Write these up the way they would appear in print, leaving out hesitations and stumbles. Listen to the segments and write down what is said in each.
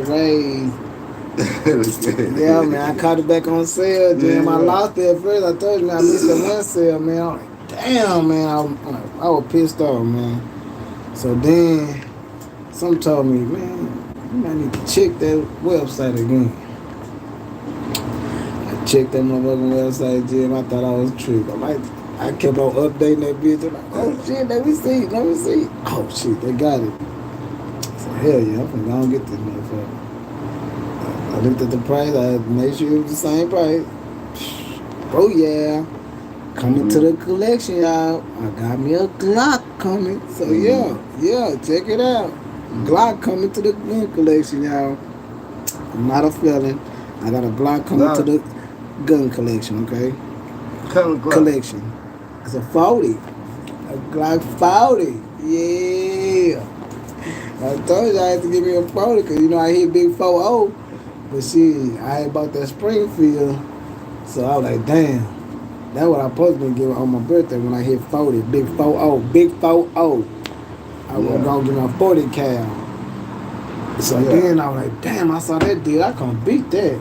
raised. Yeah, man, I caught it back on sale, Jim. I lost it at first. I told you, man, I missed that one sale, man. I was like, damn, man. I was pissed off, man. So then, some told me, man, you might need to check that website again. I checked that motherfucking website, Jim. I thought I was tricked. I kept on updating that bitch. I'm like, oh shit, let me see. Oh shit, they got it. So hell yeah, I'm finna go and get this motherfucker. I looked at the price. I made sure it was the same price. Oh yeah, coming to the collection, y'all. I got me a Glock coming. So yeah, check it out. Glock coming to the gun collection, y'all. I'm not a felon. I got a Glock coming to the gun collection. Okay. Collection. It's a 40. A Glock 40. Yeah. I told you I had to give me a 40 because you know I hit big 4-0. But see, I ain't bought that Springfield, so I was like, damn, that's what I supposed to be giving on my birthday when I hit 40, big 4-0, big 4-0. I was gonna give me a 40 cal. So then I was like, damn, I saw that deal, I can't beat that.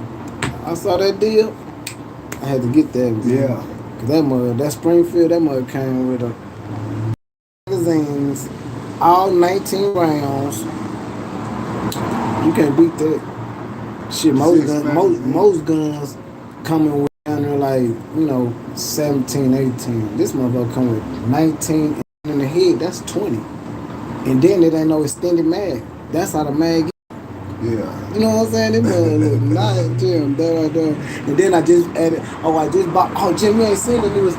I saw that deal, I had to get that. Yeah. Cause that Springfield, that mother came with a magazines, all 19 rounds. You can't beat that. Shit, most guns coming with down there like, 17, 18. This motherfucker come with 19 in the head, that's 20. And then it ain't no extended mag. That's how the mag is. Yeah. You know what I'm saying? This motherfucker look nice, Jim, that right there. And then I just added, Jim, you ain't seen the new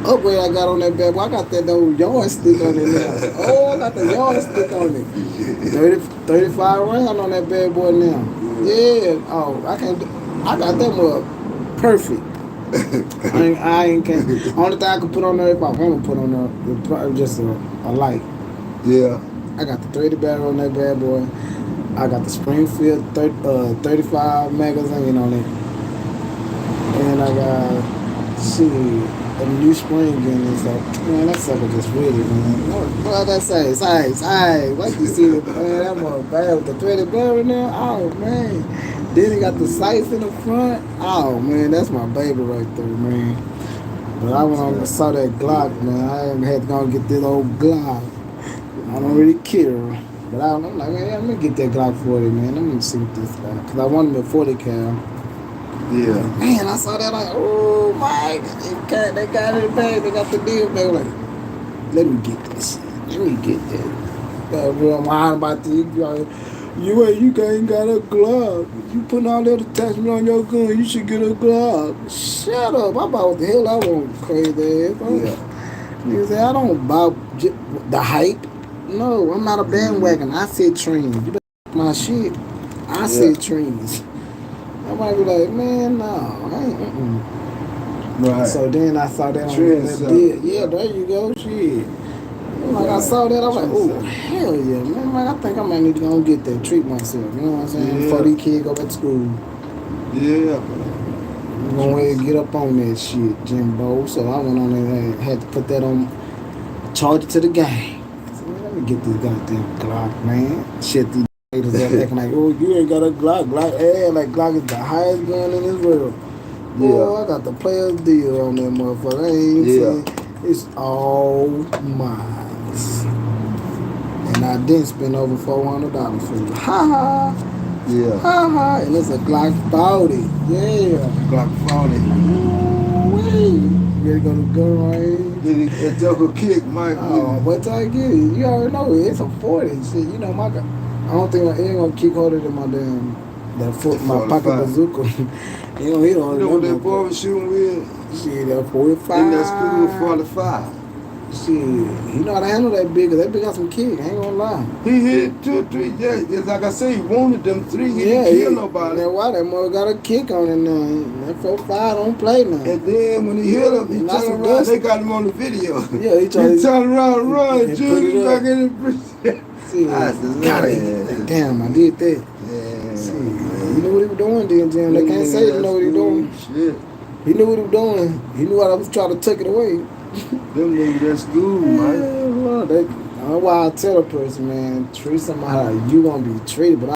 upgrade I got on that bad boy. I got that old yardstick on it now. Oh, I got the yardstick on it. 35 round on that bad boy now. Yeah. Oh, I got that mug perfect. I ain't can't. Only thing I can put on there if I want to put on there is probably just a light. Yeah. I got the 30 barrel on that bad boy. I got the Springfield 35 magazine on it. And I got a new spring in it. So man, that sucker just with it, man. What I say? It's aight. What you see, man? That mother bad with the 30 barrel now. Oh man. Then he got the sights in the front. Oh man, that's my baby right there, man. But I went on and saw that Glock, man. I had to go and get this old Glock. I don't really care. But I'm like, man, let me get that Glock 40, man. Let me see what this got. Because I wanted a 40 cal. Yeah. Man, I saw that like, oh my God. They got it back. They got the deal back. Like, let me get this shit. Let me get that. I'm lying about this. You ain't got a Glock. You putting all that attachment on your gun, you should get a Glock. Shut up. I bought what the hell I want, crazy ass. Yeah. Niggas say, I don't buy the hype. No, I'm not a bandwagon. I said trends. You better my shit. I said trends. I might be like, man, no, I ain't. Right. So then I saw that trends. Yeah, there you go, shit. Like I saw that, I was like, oh, hell yeah, man. Like, I think I might need to go and get that, treat myself. You know what I'm saying? Before these kids go back to school. Yeah. I'm going to go ahead and get up on that shit, Jimbo. So I went on there and had to put that on, charge it to the game. Let me get this goddamn Glock, man. Shit, these haters are acting like, oh, you ain't got a Glock. Like Glock is the highest gun in this world. Boy, I got the player's deal on that motherfucker. I ain't saying it's all mine. And I didn't spend over $400 for it. Ha ha. Yeah. Ha ha. And it's a Glock 40. Yeah. Glock 40. Ooh-wee. Ready to go to the gun range? That joker kick, Mike. Oh, what I get it? You already know it. It's a 40. Shit, you know my. I don't think it ain't gonna kick harder than my my pocket bazooka. You know what that boy was shooting with? Shit, that 45. In that school 45. Shit, he know how to handle that big. That big got some kick. I ain't gonna lie. He hit 2 or 3. Yeah, like I say, he wanted them 3. He didn't kill nobody. That's why that mother got a kick on it now. That 45 don't play now. And then when he hit him, he turned around. They got him on the video. Yeah, he turned around and run. Junior back in the prison. See, damn, I did that. Yeah. See, he knew what he was doing then, Jim. They can't say he know what he doing. Shit. He knew what he was doing. He knew how I was trying to take it away. Them niggas at school, man. That's why I tell a person, man, treat somebody how you gonna be treated. But